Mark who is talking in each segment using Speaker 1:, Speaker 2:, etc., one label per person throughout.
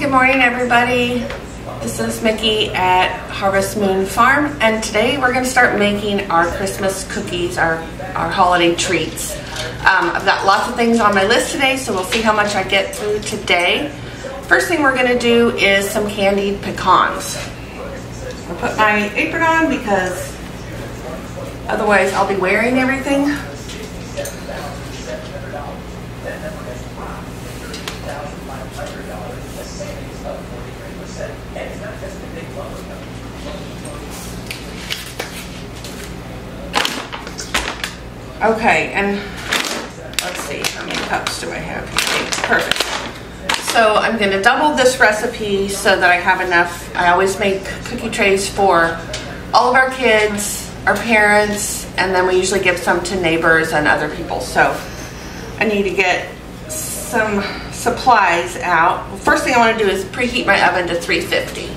Speaker 1: Good morning, everybody. This is Mickey at Harvest Moon Farm, and today we're going to start making our Christmas cookies, our holiday treats. I've got lots of things on my list today, so we'll see how much I get through today. First thing we're going to do is some candied pecans. I'll put my apron on because otherwise I'll be wearing everything. Okay, and let's see, how many cups do I have here? Perfect. So I'm going to double this recipe so that I have enough. I always make cookie trays for all of our kids, our parents, and then we usually give some to neighbors and other people. So I need to get some supplies out. Well, first thing I want to do is preheat my oven to 350.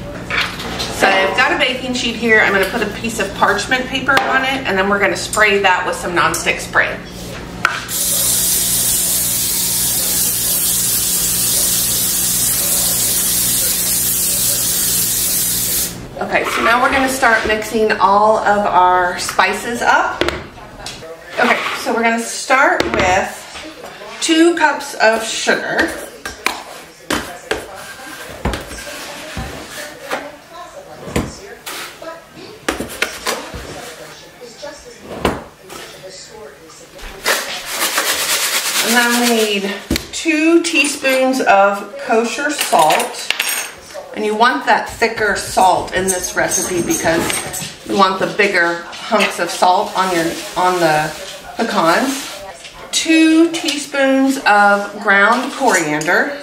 Speaker 1: So I've got a baking sheet here. I'm going to put a piece of parchment paper on it, and then we're going to spray that with some nonstick spray. Okay, so now we're going to start mixing all of our spices up. Okay, so we're going to start with 2 cups of sugar. And then we need 2 teaspoons of kosher salt. And you want that thicker salt in this recipe because you want the bigger hunks of salt on the pecans. 2 teaspoons of ground coriander.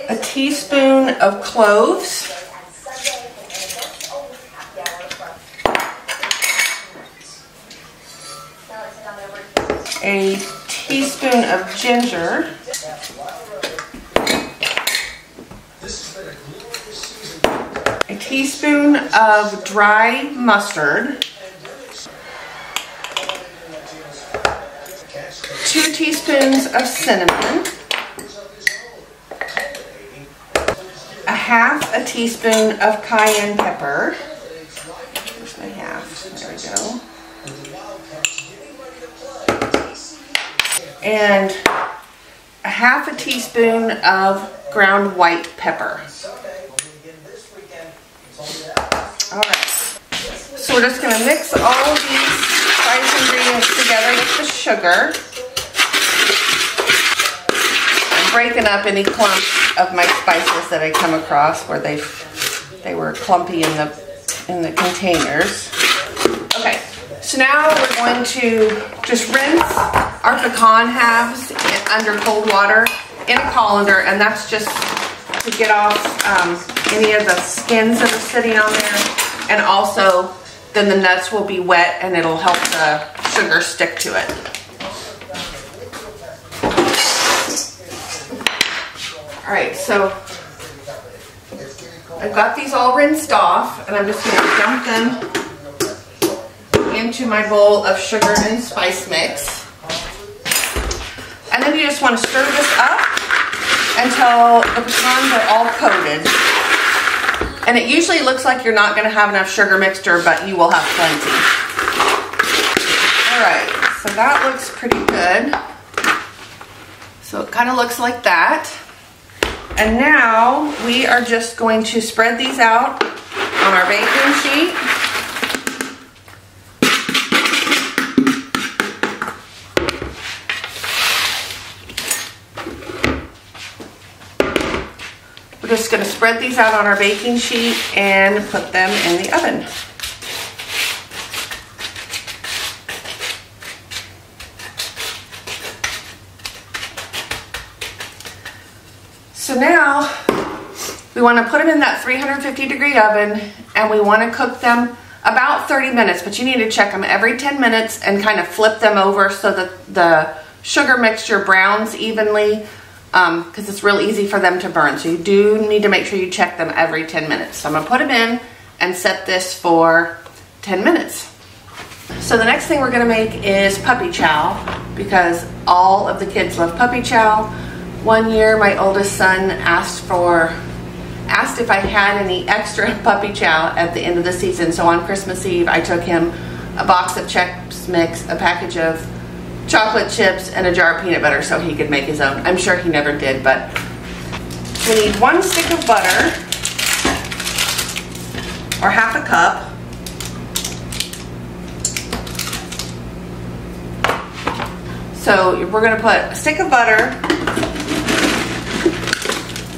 Speaker 1: A teaspoon of cloves. A teaspoon of ginger, a teaspoon of dry mustard, 2 teaspoons of cinnamon, a half a teaspoon of cayenne pepper. Where's my half? There we go. And a half a teaspoon of ground white pepper. Alright, so we're just going to mix all of these spice ingredients together with the sugar. I'm breaking up any clumps of my spices that I come across where they were clumpy in the containers. Okay. So now we're going to just rinse our pecan halves under cold water in a colander, and that's just to get off any of the skins that are sitting on there, and also then the nuts will be wet and it'll help the sugar stick to it. Alright, so I've got these all rinsed off, and I'm just going to dump them into my bowl of sugar and spice mix. And then you just want to stir this up until the pecans are all coated. And it usually looks like you're not going to have enough sugar mixture, but you will have plenty. Alright, so that looks pretty good. So it kind of looks like that. And now we are just going to spread these out on our baking sheet. We're just going to spread these out on our baking sheet and put them in the oven. So now we want to put them in that 350-degree oven, and we want to cook them about 30 minutes, but you need to check them every 10 minutes and kind of flip them over so that the sugar mixture browns evenly. Because it's real easy for them to burn. So you do need to make sure you check them every 10 minutes. So I'm going to put them in and set this for 10 minutes. So the next thing we're going to make is puppy chow. because all of the kids love puppy chow. One year my oldest son asked if I had any extra puppy chow at the end of the season. So on Christmas Eve I took him a box of Chex Mix, a package of chocolate chips, and a jar of peanut butter so he could make his own. I'm sure he never did, but we need 1 stick of butter, or half a cup. So we're gonna put a stick of butter,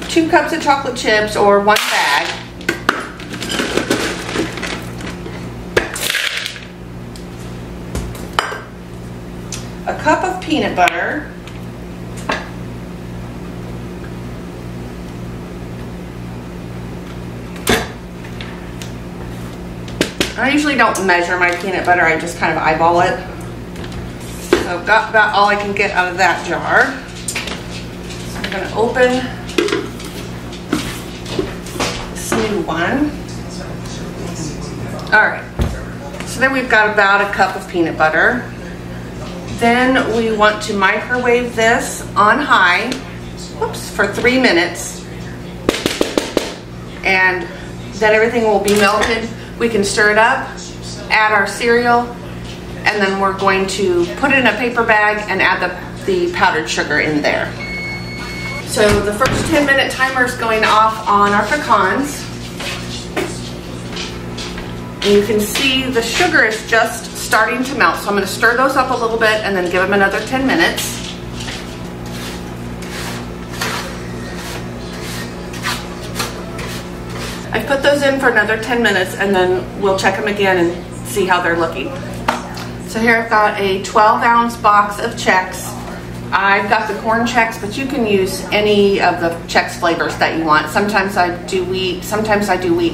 Speaker 1: 2 cups of chocolate chips, or 1 bag, a cup of peanut butter, I usually don't measure my peanut butter, I just kind of eyeball it. So I've got about all I can get out of that jar. So I'm going to open this new one. Alright, so then we've got about a cup of peanut butter. Then we want to microwave this on high, for 3 minutes. And then everything will be melted. We can stir it up, add our cereal, and then we're going to put it in a paper bag and add the powdered sugar in there. So the first 10-minute timer is going off on our pecans. And you can see the sugar is just starting to melt. So I'm going to stir those up a little bit and then give them another 10 minutes. I've put those in for another 10 minutes and then we'll check them again and see how they're looking. So here I've got a 12-ounce box of Chex. I've got the corn Chex, but you can use any of the Chex flavors that you want. Sometimes I do wheat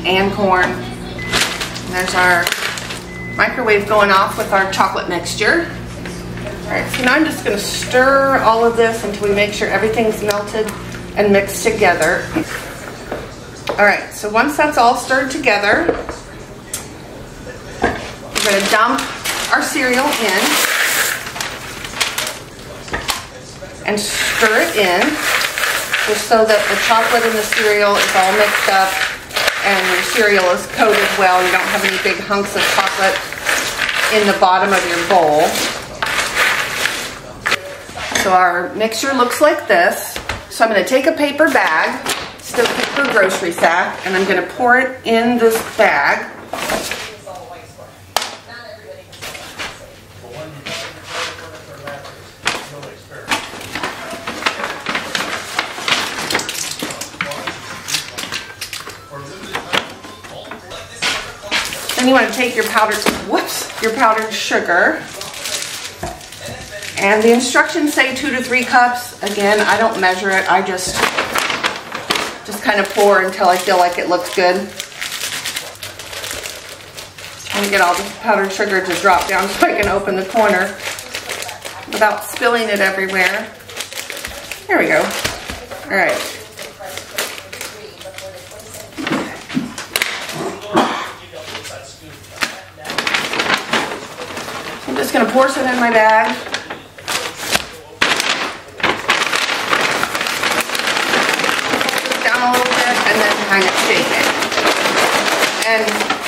Speaker 1: and corn. And there's our microwave going off with our chocolate mixture. Alright, so now I'm just going to stir all of this until we make sure everything's melted and mixed together. Alright, so once that's all stirred together, we're going to dump our cereal in and stir it in just so that the chocolate in the cereal is all mixed up and your cereal is coated well. You don't have any big hunks of chocolate in the bottom of your bowl. So our mixture looks like this. So I'm going to take a paper bag, still paper grocery sack, and I'm going to pour it in this bag. Then you want to take your powdered sugar. And the instructions say 2 to 3 cups. Again, I don't measure it. I just kind of pour until I feel like it looks good. Trying to get all the powdered sugar to drop down so I can open the corner without spilling it everywhere. There we go. All right. I'm just going to pour some in my bag. A little bit and then kind of shake it. And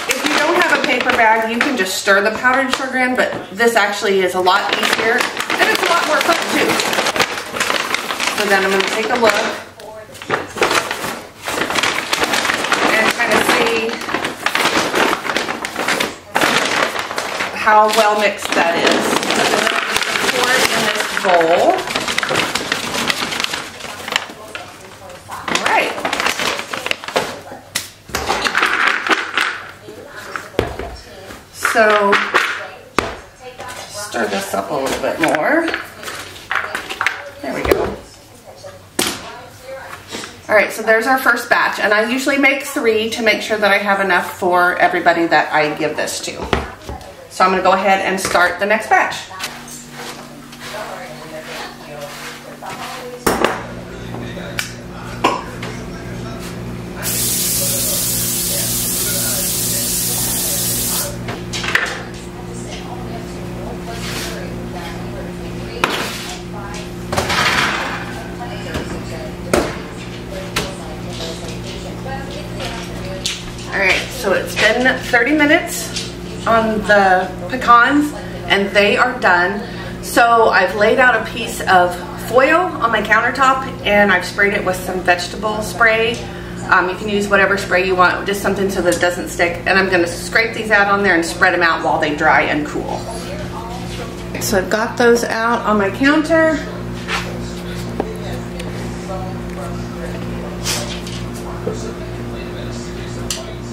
Speaker 1: if you don't have a paper bag, you can just stir the powdered sugar in, but this actually is a lot easier and it's a lot more fun too. So then I'm going to take a look and kind of see how well mixed that is. So then I'm just going to pour it in this bowl. So, stir this up a little bit more. There we go. Alright, so there's our first batch. And I usually make 3 to make sure that I have enough for everybody that I give this to. So I'm going to go ahead and start the next batch. All right, so it's been 30 minutes on the pecans and they are done. So I've laid out a piece of foil on my countertop and I've sprayed it with some vegetable spray. You can use whatever spray you want, just something so that it doesn't stick. And I'm gonna scrape these out on there and spread them out while they dry and cool. So I've got those out on my counter.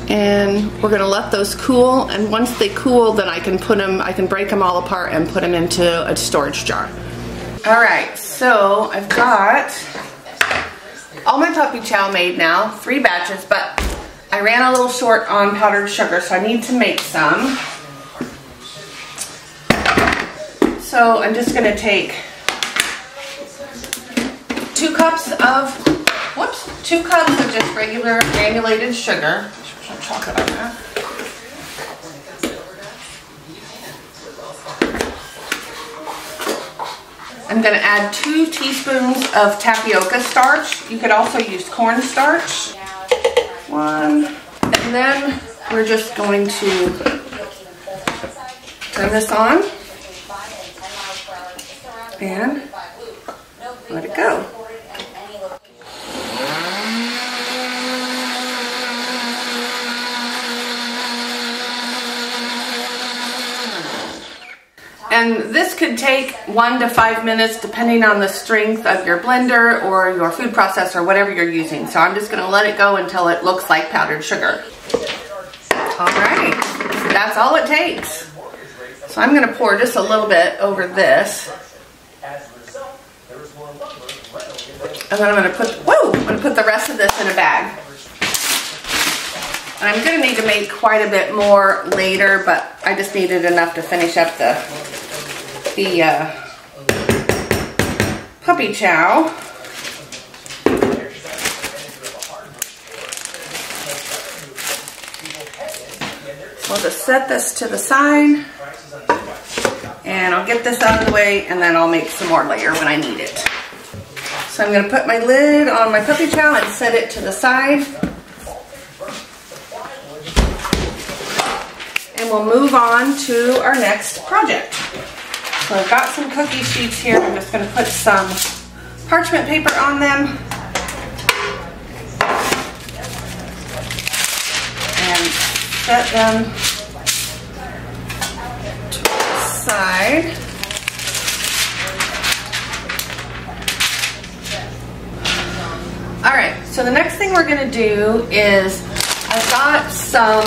Speaker 1: And we're gonna let those cool, and once they cool, then I can break them all apart and put them into a storage jar. All right, so I've got all my puppy chow made now, 3 batches, but I ran a little short on powdered sugar, so I need to make some. So I'm just gonna take 2 cups of just regular granulated sugar. Some chocolate on that. I'm going to add 2 teaspoons of tapioca starch. You could also use cornstarch. 1. And then we're just going to turn this on and let it go. And this could take 1 to 5 minutes depending on the strength of your blender or your food processor, whatever you're using. So I'm just going to let it go until it looks like powdered sugar. Alright, that's all it takes. So I'm going to pour just a little bit over this. And then I'm going to put the rest of this in a bag. And I'm going to need to make quite a bit more later, but I just needed enough to finish up the puppy chow. So I'll just set this to the side and I'll get this out of the way and then I'll make some more later when I need it. So I'm going to put my lid on my puppy chow and set it to the side. And we'll move on to our next project. So I've got some cookie sheets here. I'm just going to put some parchment paper on them. And set them to the side. Alright, so the next thing we're going to do is I've got some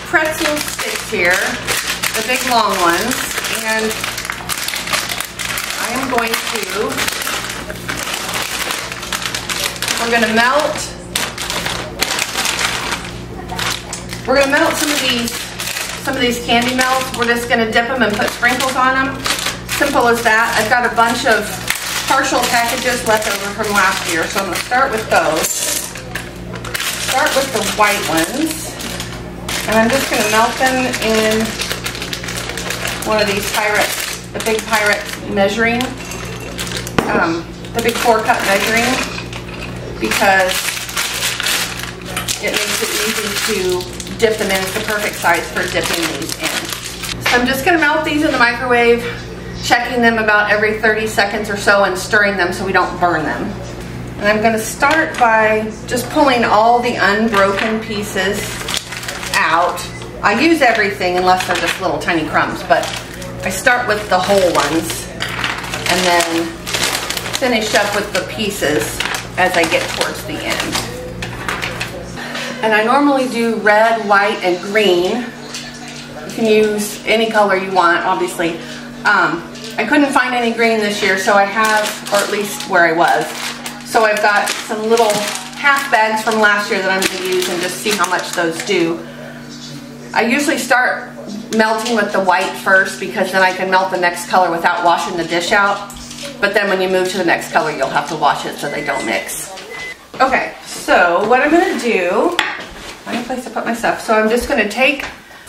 Speaker 1: pretzel sticks here, the big long ones, and I am going to, we're going to melt some of these candy melts. We're just going to dip them and put sprinkles on them. Simple as that. I've got a bunch of partial packages left over from last year, so I'm going to start with those. Start with the white ones. And I'm just going to melt them in one of these Pyrex, the big Pyrex measuring, the big 4-cup measuring, because it makes it easy to dip them in. It's the perfect size for dipping these in. So I'm just going to melt these in the microwave, checking them about every 30 seconds or so and stirring them so we don't burn them. And I'm going to start by just pulling all the unbroken pieces out. I use everything unless they're just little tiny crumbs, but I start with the whole ones and then finish up with the pieces as I get towards the end. And I normally do red, white, and green. You can use any color you want, obviously. I couldn't find any green this year, so I have, or at least where I was. So I've got some little half bags from last year that I'm going to use and just see how much those do. I usually start melting with the white first because then I can melt the next color without washing the dish out. But then when you move to the next color, you'll have to wash it so they don't mix. Okay, so what I'm going to do, find a place to put my stuff. So I'm just going to take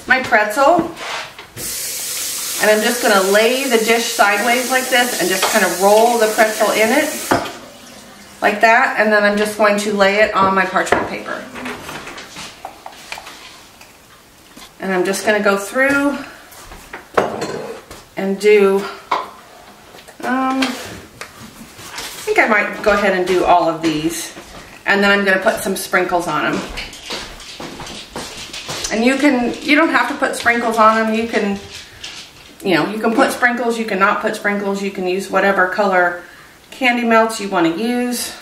Speaker 1: my pretzel and I'm just going to lay the dish sideways like this and just kind of roll the pretzel in it like that. And then I'm just going to lay it on my parchment paper. And I'm just gonna go through and do, I think I might go ahead and do all of these. And then I'm gonna put some sprinkles on them. And you don't have to put sprinkles on them. You can put sprinkles, you can not put sprinkles, you can use whatever color candy melts you want to use.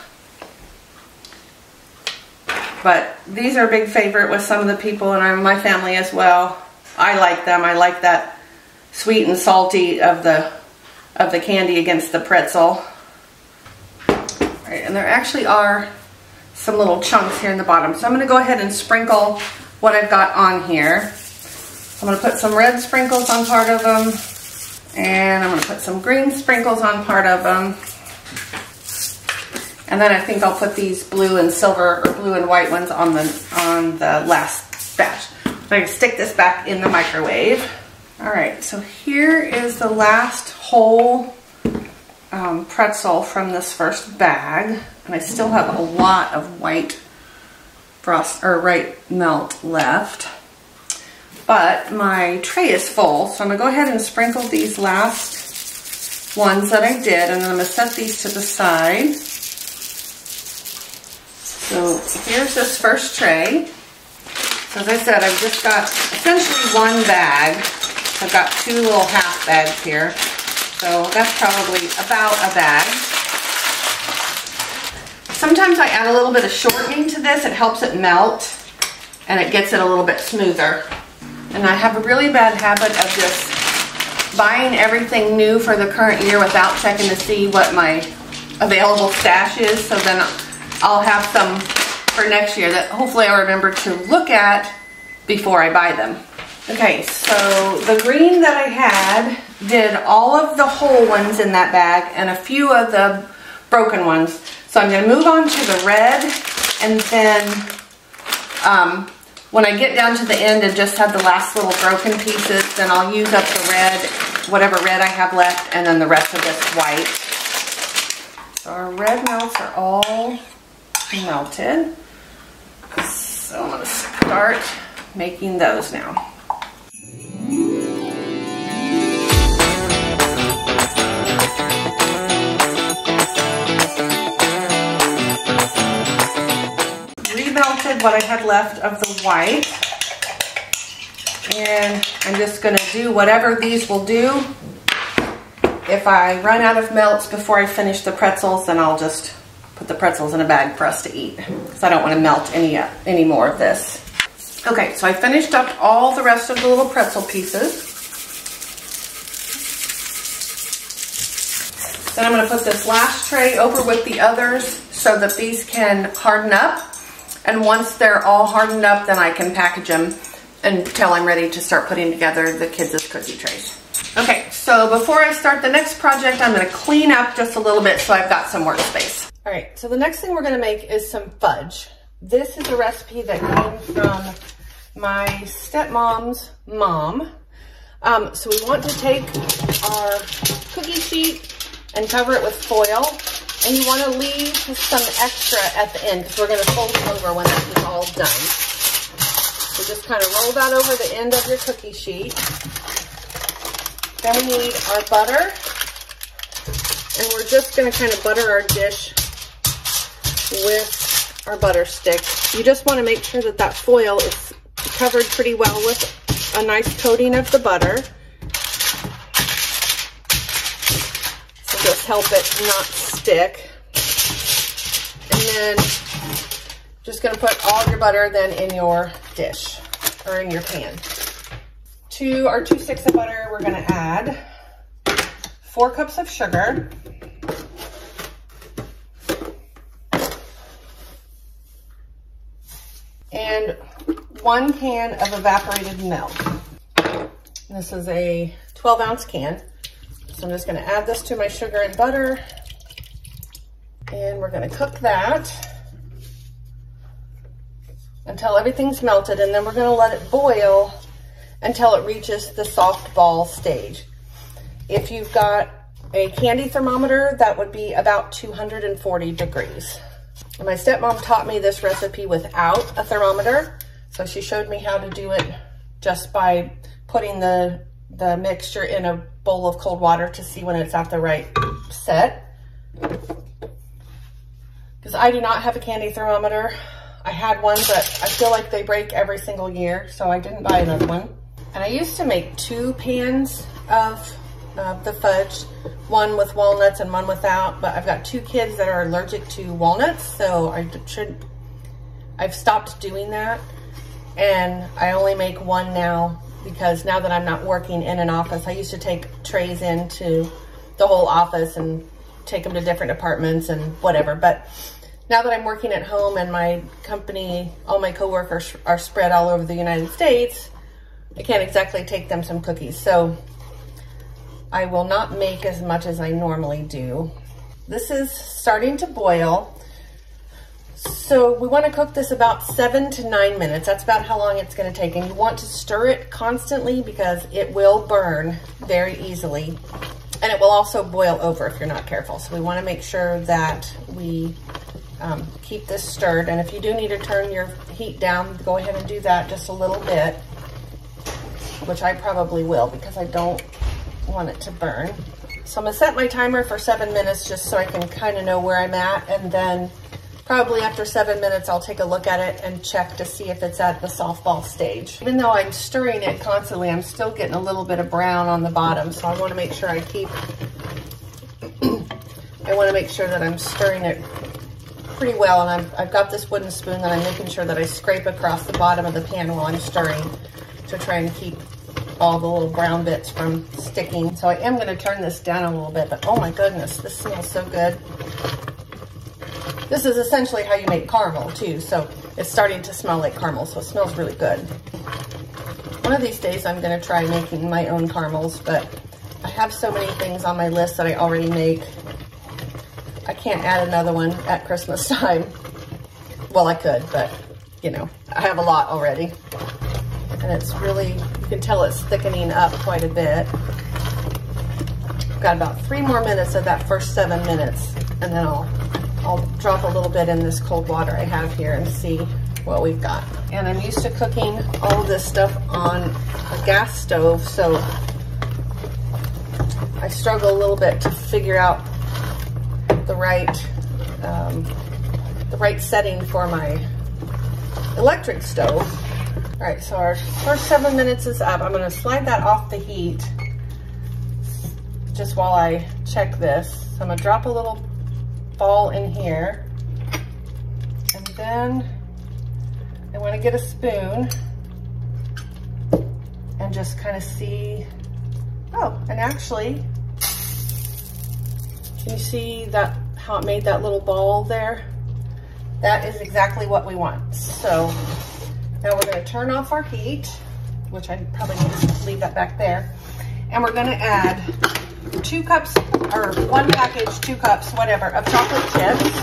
Speaker 1: But these are a big favorite with some of the people in my family as well. I like them. I like that sweet and salty of the candy against the pretzel. All right, and there actually are some little chunks here in the bottom. So I'm going to go ahead and sprinkle what I've got on here. I'm going to put some red sprinkles on part of them, and I'm going to put some green sprinkles on part of them. And then I think I'll put these blue and silver or blue and white ones on the last batch. So I'm going to stick this back in the microwave. All right, so here is the last whole pretzel from this first bag, and I still have a lot of white melt left. But my tray is full, so I'm going to go ahead and sprinkle these last ones that I did, and then I'm going to set these to the side. So here's this first tray. So as I said, I've just got essentially one bag. I've got two little half bags here. So that's probably about a bag. Sometimes I add a little bit of shortening to this. It helps it melt and it gets it a little bit smoother. And I have a really bad habit of just buying everything new for the current year without checking to see what my available stash is. So then I'll have some for next year that hopefully I remember to look at before I buy them. Okay, so the green that I had did all of the whole ones in that bag and a few of the broken ones. So I'm going to move on to the red, and then when I get down to the end and just have the last little broken pieces, then I'll use up the red, whatever red I have left, and then the rest of this white. So our red melts are all melted. So I'm going to start making those now. Remelted what I had left of the white, and I'm just going to do whatever these will do. If I run out of melts before I finish the pretzels, then I'll just put the pretzels in a bag for us to eat, because I don't want to melt any more of this. Okay, so I finished up all the rest of the little pretzel pieces. Then I'm going to put this last tray over with the others so that these can harden up. And once they're all hardened up, then I can package them until I'm ready to start putting together the kids' cookie trays. Okay, so before I start the next project, I'm going to clean up just a little bit so I've got some workspace. All right, so the next thing we're going to make is some fudge. This is a recipe that came from my stepmom's mom. So we want to take our cookie sheet and cover it with foil. And you want to leave some extra at the end because we're going to fold it over when this is all done. So just kind of roll that over the end of your cookie sheet. Then we need our butter. And we're just going to kind of butter our dish with our butter stick. You just want to make sure that that foil is covered pretty well with a nice coating of the butter. So just help it not stick. And then just going to put all your butter then in your dish or in your pan. To our 2 sticks of butter, we're going to add 4 cups of sugar, and 1 can of evaporated milk. This is a 12-ounce can. So I'm just going to add this to my sugar and butter, and we're going to cook that until everything's melted, and then we're going to let it boil until it reaches the soft ball stage. If you've got a candy thermometer, that would be about 240 degrees. And my stepmom taught me this recipe without a thermometer, so she showed me how to do it just by putting the mixture in a bowl of cold water to see when it's at the right set. Because I do not have a candy thermometer. I had one, but I feel like they break every single year, so I didn't buy another one. And I used to make 2 pans of the fudge, one with walnuts and one without, but I've got 2 kids that are allergic to walnuts, so I've stopped doing that, and I only make one now, because now that I'm not working in an office, I used to take trays into the whole office and take them to different departments and whatever, but now that I'm working at home and my company, all my coworkers are spread all over the United States, I can't exactly take them some cookies, so I will not make as much as I normally do. This is starting to boil. So we want to cook this about 7 to 9 minutes. That's about how long it's going to take. And you want to stir it constantly because it will burn very easily. And it will also boil over if you're not careful. So we want to make sure that we keep this stirred. And if you do need to turn your heat down, go ahead and do that just a little bit, which I probably will because I don't want it to burn. So I'm gonna set my timer for 7 minutes just so I can kind of know where I'm at, and then probably after 7 minutes I'll take a look at it and check to see if it's at the softball stage. Even though I'm stirring it constantly, I'm still getting a little bit of brown on the bottom, so I want to make sure I want to make sure that I'm stirring it pretty well, and I've got this wooden spoon that I'm making sure that I scrape across the bottom of the pan while I'm stirring to try and keep all the little brown bits from sticking. So I am going to turn this down a little bit, but oh my goodness, this smells so good. This is essentially how you make caramel too, so it's starting to smell like caramel, so it smells really good. One of these days I'm going to try making my own caramels, but I have so many things on my list that I already make. I can't add another one at Christmas time. Well, I could, but you know, I have a lot already. And it's really, you can tell it's thickening up quite a bit. I've got about 3 more minutes of that first 7 minutes, and then I'll drop a little bit in this cold water I have here and see what we've got. And I'm used to cooking all of this stuff on a gas stove, so I struggle a little bit to figure out the right setting for my electric stove. All right, so our first 7 minutes is up. I'm gonna slide that off the heat just while I check this. So I'm gonna drop a little ball in here, and then I wanna get a spoon and just kind of see, oh, and actually, can you see that, how it made that little ball there? That is exactly what we want. So now we're going to turn off our heat, which I probably need to leave that back there. And we're going to add 2 cups, or 1 package, 2 cups, whatever, of chocolate chips.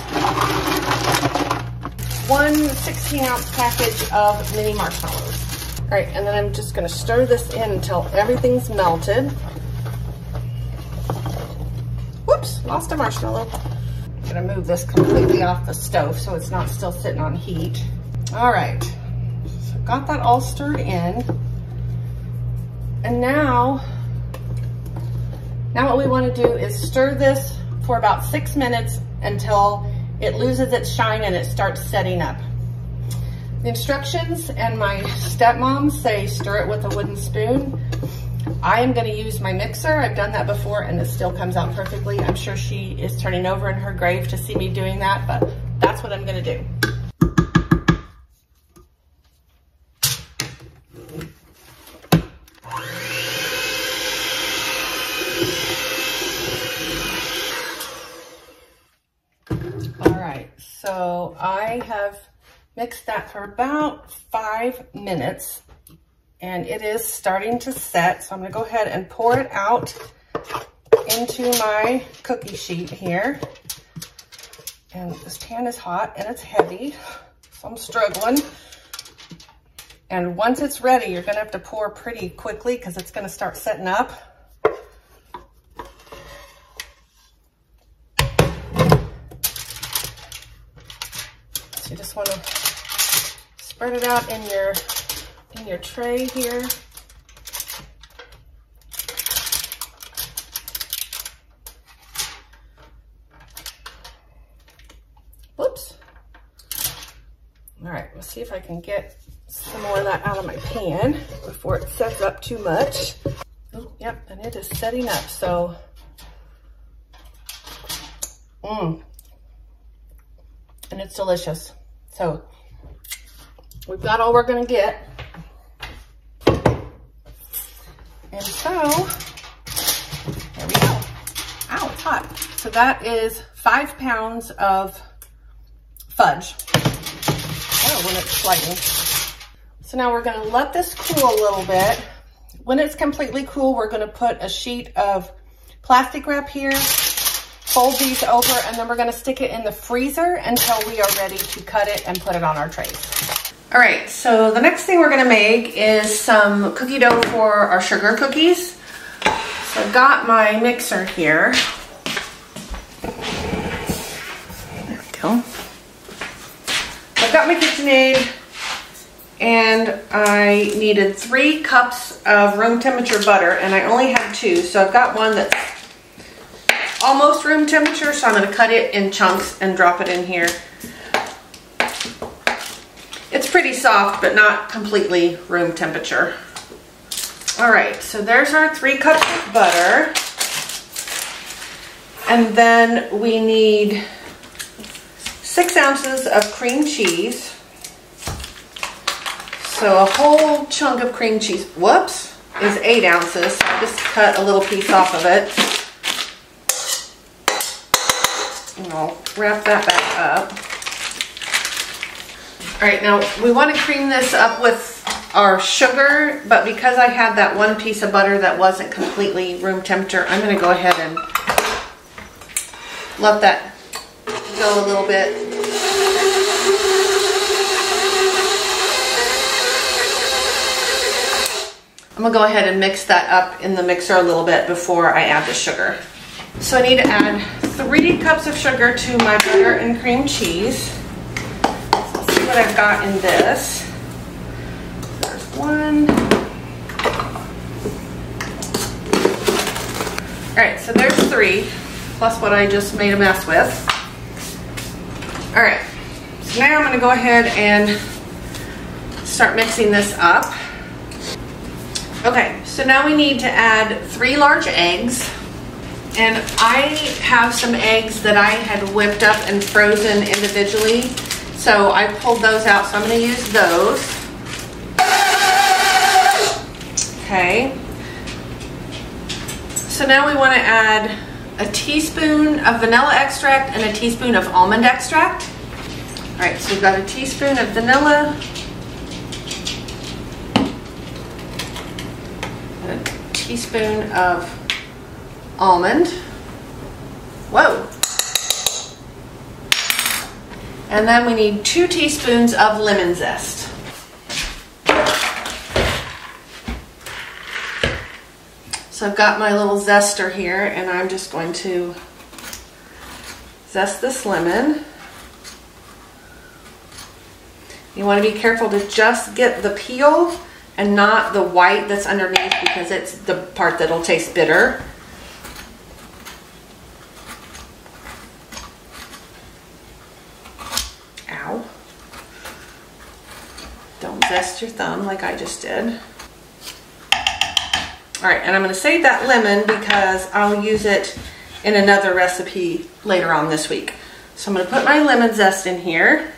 Speaker 1: 1 16-ounce package of mini marshmallows. All right, and then I'm just going to stir this in until everything's melted. Whoops, lost a marshmallow. I'm going to move this completely off the stove so it's not still sitting on heat. All right. Got that all stirred in, and now what we want to do is stir this for about 6 minutes until it loses its shine and it starts setting up. The instructions and my stepmom say stir it with a wooden spoon. I am going to use my mixer. I've done that before and it still comes out perfectly. I'm sure she is turning over in her grave to see me doing that, but that's what I'm going to do. So I have mixed that for about 5 minutes and it is starting to set. So I'm gonna go ahead and pour it out into my cookie sheet here. And this pan is hot and it's heavy, so I'm struggling. And once it's ready, you're gonna have to pour pretty quickly because it's gonna start setting up. You just want to spread it out in your in your tray here. Whoops. All right, let's see if I can get some more of that out of my pan before it sets up too much. Oh, yep, and it is setting up, so. And it's delicious. So, we've got all we're gonna get. And so, there we go. Ow, it's hot. So that is 5 pounds of fudge. Oh, when it's sliding. So now we're gonna let this cool a little bit. When it's completely cool, we're gonna put a sheet of plastic wrap here, fold these over, and then we're gonna stick it in the freezer until we are ready to cut it and put it on our trays. All right, so the next thing we're gonna make is some cookie dough for our sugar cookies. So I've got my mixer here. There we go. I've got my KitchenAid, and I needed 3 cups of room temperature butter, and I only had 2, so I've got one that's almost room temperature, so I'm going to cut it in chunks and drop it in here. It's pretty soft, but not completely room temperature. All right, so there's our 3 cups of butter, and then we need 6 ounces of cream cheese. So a whole chunk of cream cheese, whoops, is 8 ounces. So I just cut a little piece off of it. And I'll wrap that back up. All right, now we want to cream this up with our sugar, but because I had that one piece of butter that wasn't completely room temperature, I'm going to go ahead and let that go a little bit. I'm gonna go ahead and mix that up in the mixer a little bit before I add the sugar. So I need to add 3 cups of sugar to my butter and cream cheese. Let's see what I've got in this. There's 1. All right, so there's 3, plus what I just made a mess with. All right, so now I'm gonna go ahead and start mixing this up. Okay, so now we need to add 3 large eggs, and I have some eggs that I had whipped up and frozen individually, so I pulled those out, so I'm going to use those. Okay, so now we want to add a teaspoon of vanilla extract and a teaspoon of almond extract. All right, so we've got a teaspoon of vanilla, teaspoon of almond. Whoa. And then we need 2 teaspoons of lemon zest. So I've got my little zester here, and I'm just going to zest this lemon. You want to be careful to just get the peel and not the white that's underneath, because it's the part that'll taste bitter. Ow. Don't zest your thumb like I just did. All right, and I'm going to save that lemon because I'll use it in another recipe later on this week. So I'm going to put my lemon zest in here.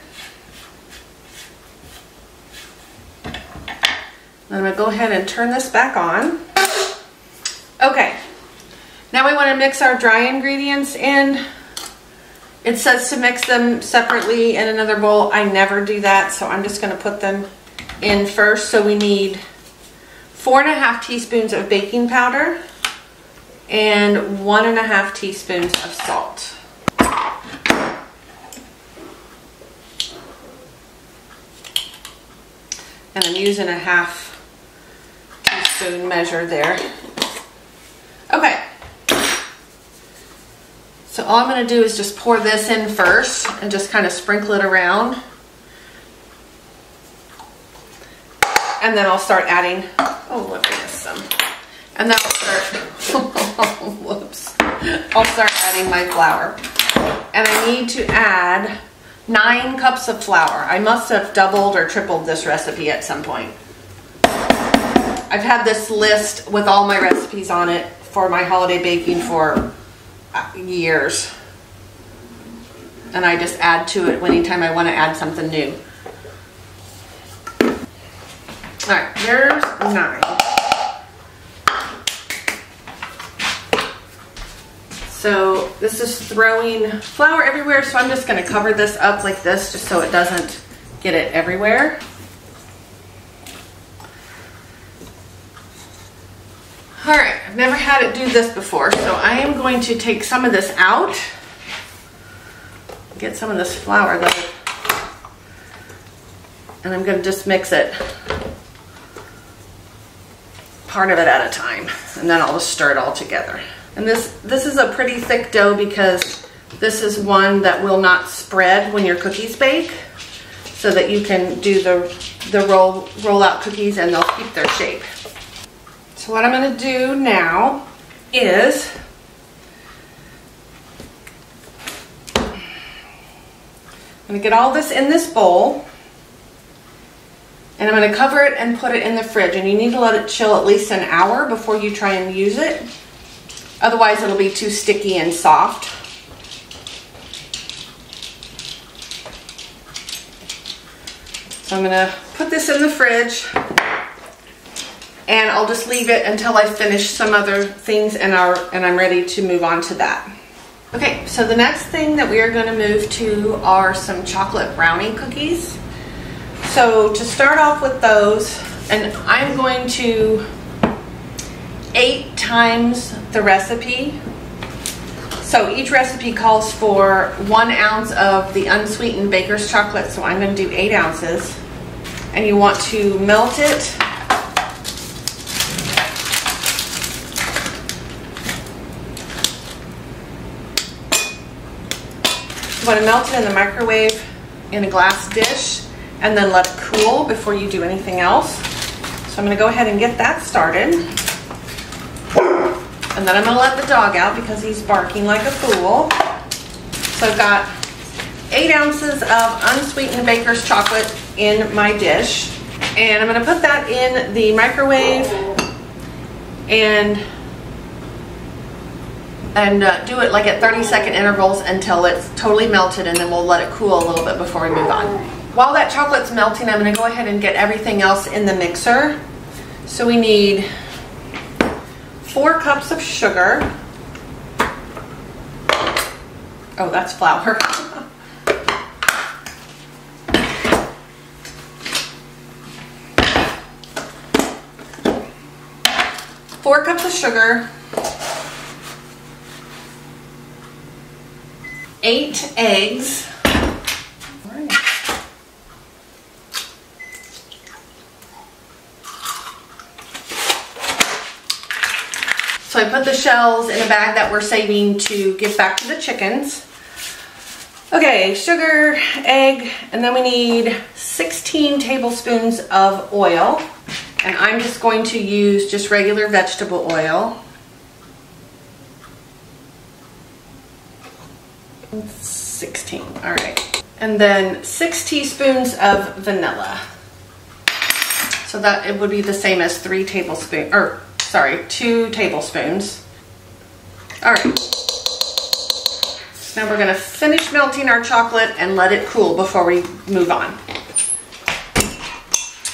Speaker 1: I'm going to go ahead and turn this back on. Okay, now we want to mix our dry ingredients in. It says to mix them separately in another bowl. I never do that, so I'm just going to put them in first. So we need 4.5 teaspoons of baking powder and 1.5 teaspoons of salt. And I'm using a 1/2 teaspoon measure there. Okay. So all I'm going to do is just pour this in first and just kind of sprinkle it around. And then I'll start adding, oh look, I missed some. And then I'll start, whoops. I'll start adding my flour. And I need to add 9 cups of flour. I must have doubled or tripled this recipe at some point. I've had this list with all my recipes on it for my holiday baking for years. And I just add to it anytime I want to add something new. All right, there's 9. So this is throwing flour everywhere, so I'm just going to cover this up like this just so it doesn't get it everywhere. All right, I've never had it do this before, so I am going to take some of this out. Get some of this flour though, and I'm going to just mix it part of it at a time, and then I'll just stir it all together. And this is a pretty thick dough because this is one that will not spread when your cookies bake, so that you can do the roll out cookies and they'll keep their shape. So what I'm going to do now is I'm going to get all this in this bowl, and I'm going to cover it and put it in the fridge, and you need to let it chill at least an hour before you try and use it. Otherwise it'll be too sticky and soft. So I'm going to put this in the fridge, and I'll just leave it until I finish some other things and I'm ready to move on to that. Okay, so the next thing that we are going to move to are some chocolate brownie cookies. So to start off with those, and I'm going to 8 times the recipe. So each recipe calls for 1 ounce of the unsweetened baker's chocolate, so I'm going to do 8 ounces. And you want to melt it. You want to melt it in the microwave in a glass dish and then let it cool before you do anything else. So I'm going to go ahead and get that started. And then I'm going to let the dog out because he's barking like a fool. So I've got 8 ounces of unsweetened baker's chocolate in my dish. And I'm going to put that in the microwave and do it like at 30-second intervals until it's totally melted, and then we'll let it cool a little bit before we move on. While that chocolate's melting, I'm going to go ahead and get everything else in the mixer. So we need 4 cups of sugar. Oh, that's flour. 4 cups of sugar, 8 eggs, so I put the shells in a bag that we're saving to give back to the chickens. Okay, sugar, egg, and then we need 16 tablespoons of oil. And I'm just going to use just regular vegetable oil. 16, all right. And then 6 teaspoons of vanilla. So that it would be the same as 2 tablespoons. All right. Now we're gonna finish melting our chocolate and let it cool before we move on.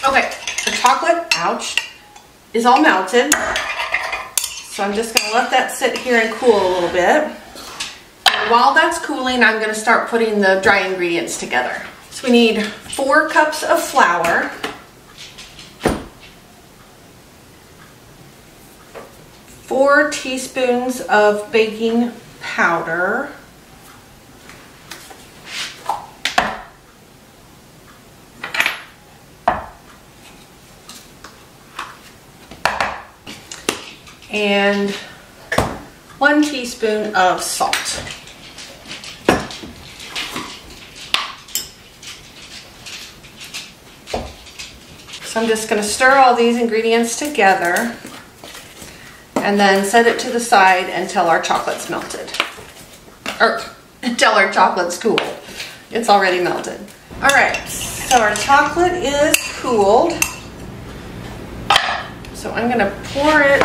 Speaker 1: Okay, the chocolate, ouch, is all melted. So I'm just gonna let that sit here and cool a little bit. And while that's cooling, I'm gonna start putting the dry ingredients together. So we need 4 cups of flour, 4 teaspoons of baking powder, and 1 teaspoon of salt. So I'm just going to stir all these ingredients together and then set it to the side until our chocolate's melted. Or until our chocolate's cool. It's already melted. All right, so our chocolate is cooled. So I'm going to pour it.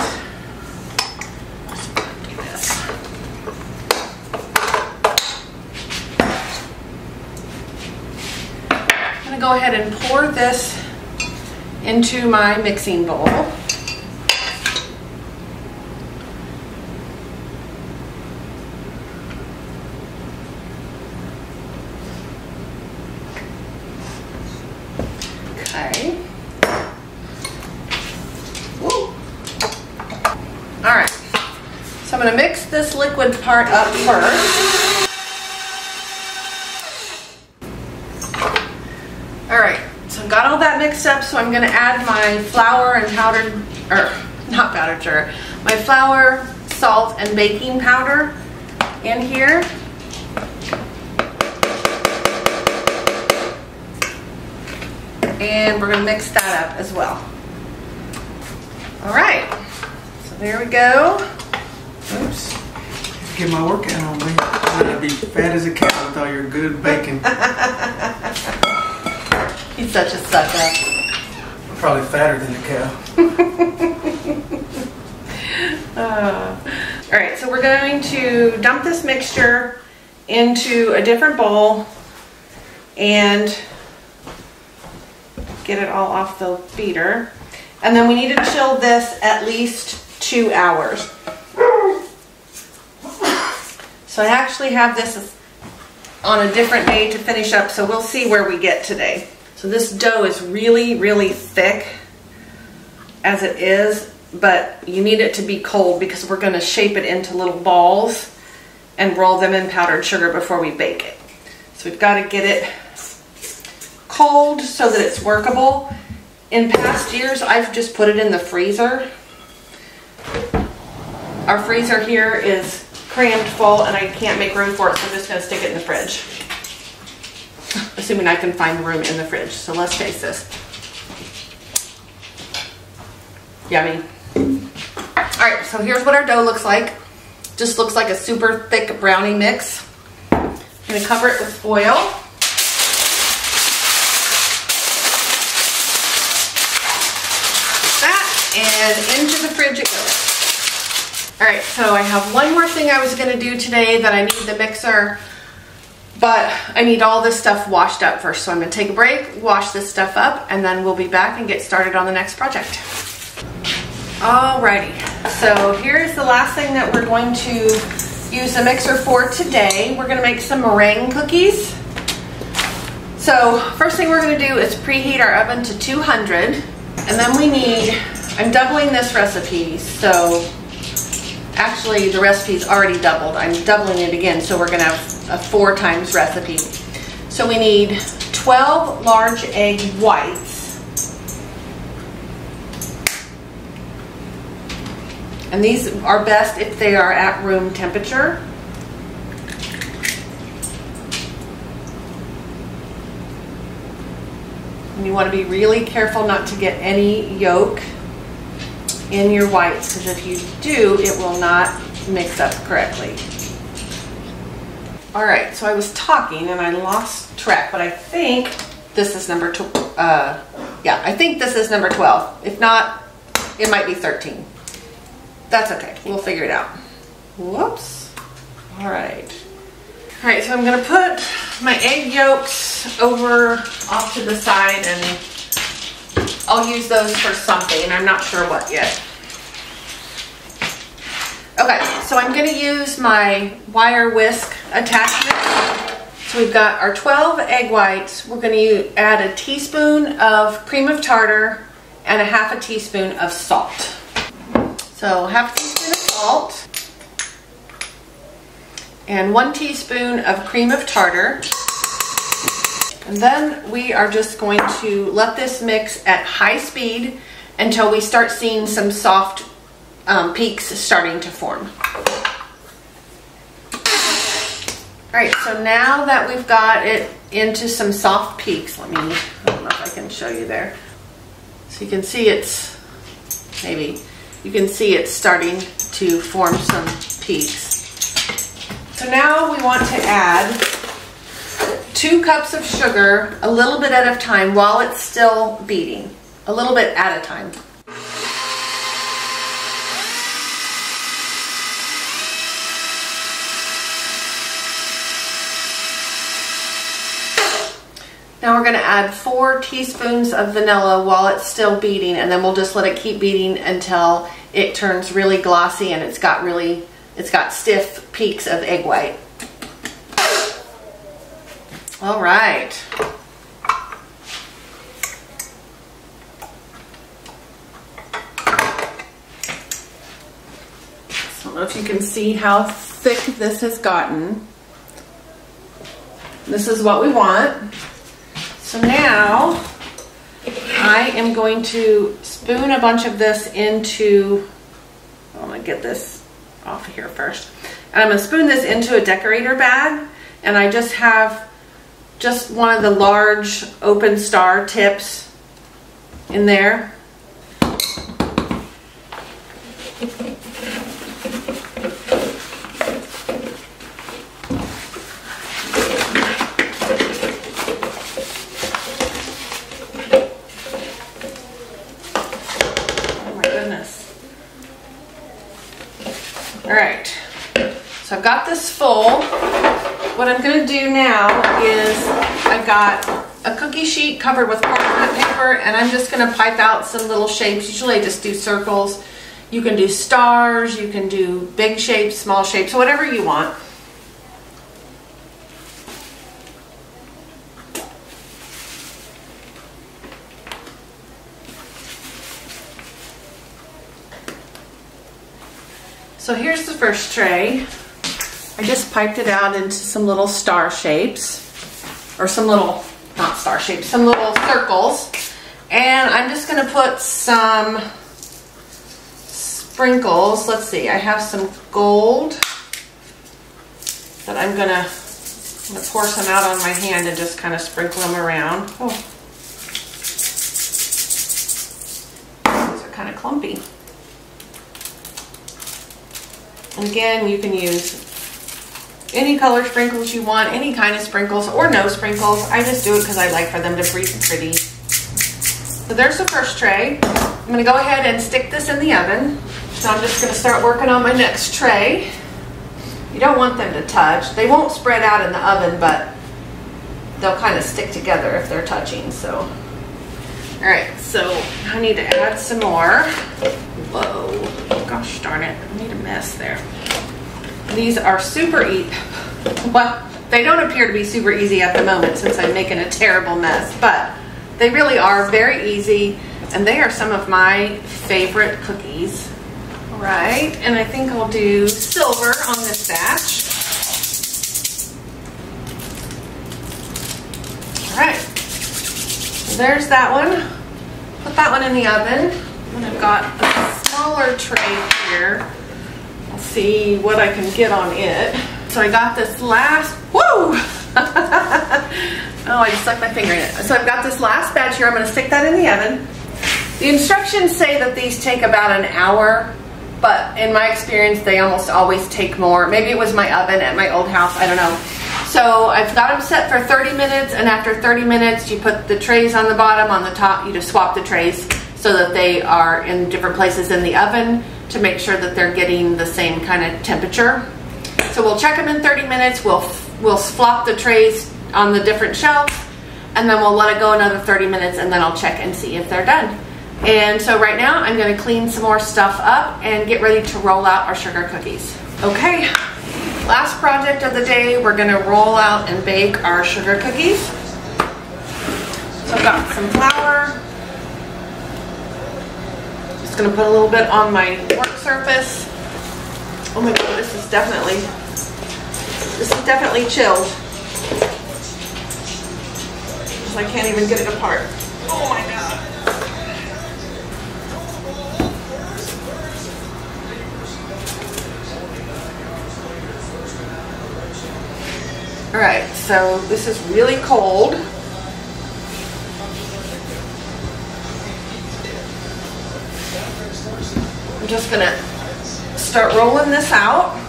Speaker 1: Do this. I'm going to go ahead and pour this into my mixing bowl. Okay. Woo. All right. So I'm going to mix this liquid part up first. All right. So I've got all that mixed up, so I'm going to add my flour and powdered, or not powdered sugar, my flour, salt, and baking powder in here. And we're going to mix that up as well. All right, so there we go.
Speaker 2: Oops. Get my workout on me. I'm going to be fat as a cow with all your good bacon.
Speaker 1: He's such a sucker.
Speaker 2: I'm probably fatter than the cow.
Speaker 1: All right, so we're going to dump this mixture into a different bowl and get it all off the beater. And then we need to chill this at least 2 hours. So I actually have this on a different day to finish up, so we'll see where we get today. So this dough is really, really thick as it is, but you need it to be cold because we're going to shape it into little balls and roll them in powdered sugar before we bake it. So we've got to get it cold so that it's workable. In past years, I've just put it in the freezer. Our freezer here is crammed full and I can't make room for it, so I'm just going to stick it in the fridge. Assuming I can find room in the fridge. So let's taste this. Yummy. Alright, so here's what our dough looks like. Just looks like a super thick brownie mix. I'm going to cover it with foil. And into the fridge it goes. All right, so I have one more thing I was gonna do today that I need the mixer, but I need all this stuff washed up first. So I'm gonna take a break, wash this stuff up, and then we'll be back and get started on the next project. Alrighty, so here's the last thing that we're going to use the mixer for today. We're gonna make some meringue cookies. So first thing we're gonna do is preheat our oven to 200, and then we need, I'm doubling this recipe, so actually the recipe's already doubled. I'm doubling it again, so we're gonna have a 4 times recipe. So we need 12 large egg whites. And these are best if they are at room temperature. And you want to be really careful not to get any yolk in your whites, because if you do, it will not mix up correctly. All right, so I was talking and I lost track, but I think this is number yeah, I think this is number 12. If not, it might be 13. That's okay, we'll figure it out. Whoops. All right. All right, so I'm gonna put my egg yolks over off to the side, and I'll use those for something. I'm not sure what yet. Okay, so I'm gonna use my wire whisk attachment. So we've got our 12 egg whites. We're gonna add a teaspoon of cream of tartar and a half a teaspoon of salt. So half a teaspoon of salt and 1 teaspoon of cream of tartar. And then we are just going to let this mix at high speed until we start seeing some soft peaks starting to form. All right, so now that we've got it into some soft peaks, I don't know if I can show you there. So you can see it's, maybe, you can see it's starting to form some peaks. So now we want to add 2 cups of sugar, a little bit at a time while it's still beating. A little bit at a time. Now we're going to add 4 teaspoons of vanilla while it's still beating, and then we'll just let it keep beating until it turns really glossy and it's got stiff peaks of egg white. All right. I don't know if you can see how thick this has gotten. This is what we want. So now I am going to spoon a bunch of this into, I'm going to get this off of here first. And I'm going to spoon this into a decorator bag, and I just have just one of the large open star tips in there. Alright, so I've got this full. What I'm going to do now is I've got a cookie sheet covered with parchment paper, and I'm just going to pipe out some little shapes. Usually I just do circles. You can do stars, you can do big shapes, small shapes, whatever you want. So here's the first tray. I just piped it out into some little star shapes, or some little, not star shapes, some little circles. And I'm just gonna put some sprinkles. Let's see, I have some gold that I'm gonna pour some out on my hand and just kind of sprinkle them around. Oh. These are kind of clumpy. And again, you can use any color sprinkles you want, any kind of sprinkles or no sprinkles. I just do it because I like for them to be pretty. So there's the first tray. I'm going to go ahead and stick this in the oven. So I'm just going to start working on my next tray. You don't want them to touch. They won't spread out in the oven, but they'll kind of stick together if they're touching. So, all right, so I need to add some more. Whoa. Gosh darn it, I made a mess there. These are super easy. Well, they don't appear to be super easy at the moment since I'm making a terrible mess, but they really are very easy, and they are some of my favorite cookies. All right, and I think I'll do silver on this batch. All right, so there's that one. Put that one in the oven. And I've got a smaller tray here. I'll see what I can get on it. So I got this last, whoa! Oh, I just stuck my finger in it. So I've got this last batch here. I'm going to stick that in the oven. The instructions say that these take about an hour, but in my experience, they almost always take more. Maybe it was my oven at my old house, I don't know. So I've got them set for 30 minutes, and after 30 minutes, you put the trays on the bottom, on the top, you just swap the trays so that they are in different places in the oven to make sure that they're getting the same kind of temperature. So we'll check them in 30 minutes, we'll flop the trays on the different shelves, and then we'll let it go another 30 minutes, and then I'll check and see if they're done. And so right now I'm going to clean some more stuff up and get ready to roll out our sugar cookies. Okay, last project of the day, we're going to roll out and bake our sugar cookies. So I've got some flour. Just going to put a little bit on my work surface. Oh my god, this is definitely chilled. I can't even get it apart. Oh my god. All right, so this is really cold. just gonna start rolling this out.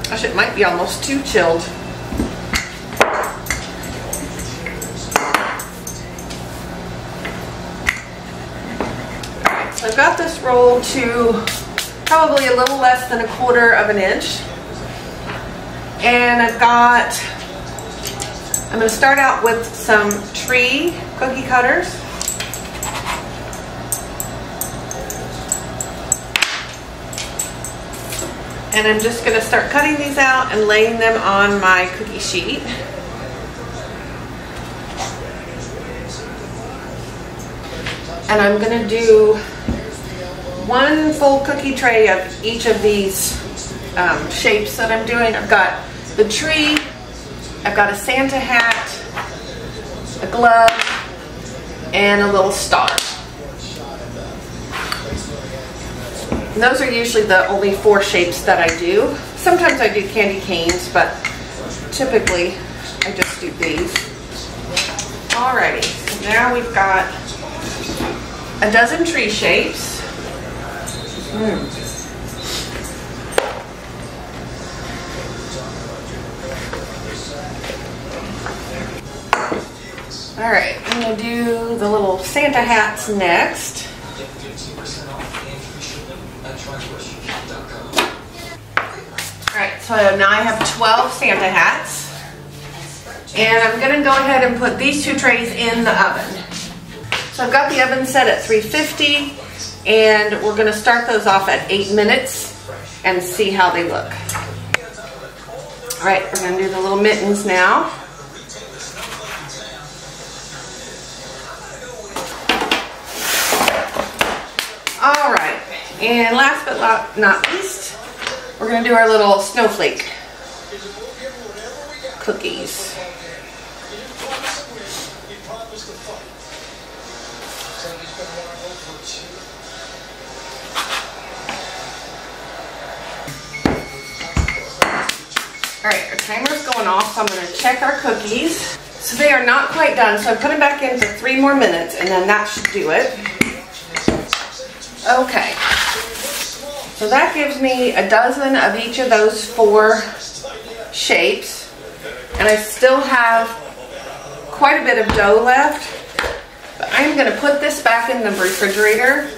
Speaker 1: Gosh, it might be almost too chilled. Alright, so I've got this rolled to probably a little less than 1/4 of an inch. And I'm going to start out with some tree cookie cutters. And I'm just going to start cutting these out and laying them on my cookie sheet. And I'm going to do 1 full cookie tray of each of these shapes that I'm doing. I've got the tree, I've got a Santa hat, a glove, and a little star. And those are usually the only 4 shapes that I do. Sometimes I do candy canes, but typically I just do these. Alrighty, so now we've got a dozen tree shapes. Alright, I'm going to do the little Santa hats next. Alright, so now I have 12 Santa hats. And I'm going to go ahead and put these 2 trays in the oven. So I've got the oven set at 350, and we're going to start those off at 8 minutes and see how they look. Alright, we're going to do the little mittens now. Alright, and last but not least, we're going to do our little snowflake cookies. Alright, our timer's going off, so I'm going to check our cookies. So they are not quite done, so I put them back in for 3 more minutes, and then that should do it. Okay, so that gives me a dozen of each of those 4 shapes, and I still have quite a bit of dough left, but I'm going to put this back in the refrigerator,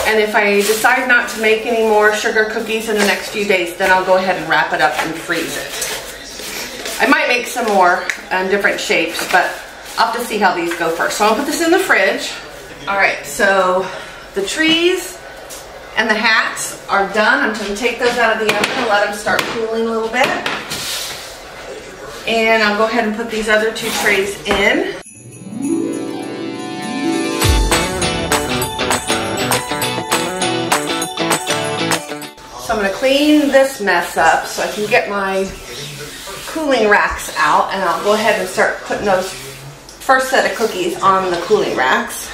Speaker 1: and if I decide not to make any more sugar cookies in the next few days, then I'll go ahead and wrap it up and freeze it. I might make some more different shapes, but I'll have to see how these go first. So I'll put this in the fridge. Alright, so the trees and the hats are done. I'm going to take those out of the oven and let them start cooling a little bit. And I'll go ahead and put these other 2 trays in. So I'm going to clean this mess up so I can get my cooling racks out, and I'll go ahead and start putting those first set of cookies on the cooling racks.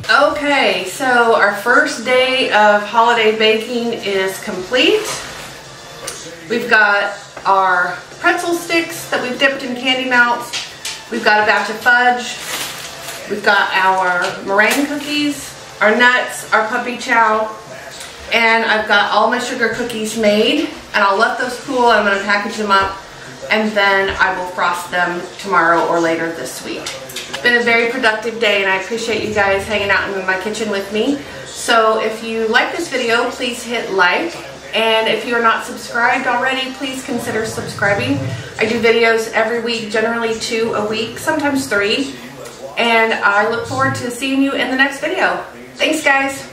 Speaker 1: Okay, so our first day of holiday baking is complete. We've got our pretzel sticks that we've dipped in candy melts. We've got a batch of fudge. We've got our meringue cookies, our nuts, our puppy chow, and I've got all my sugar cookies made, and I'll let those cool. I'm going to package them up, and then I will frost them tomorrow or later this week. It's been a very productive day, and I appreciate you guys hanging out in my kitchen with me. So if you like this video, please hit like, and if you're not subscribed already, please consider subscribing. I do videos every week, generally 2 a week, sometimes 3, and I look forward to seeing you in the next video. Thanks, guys.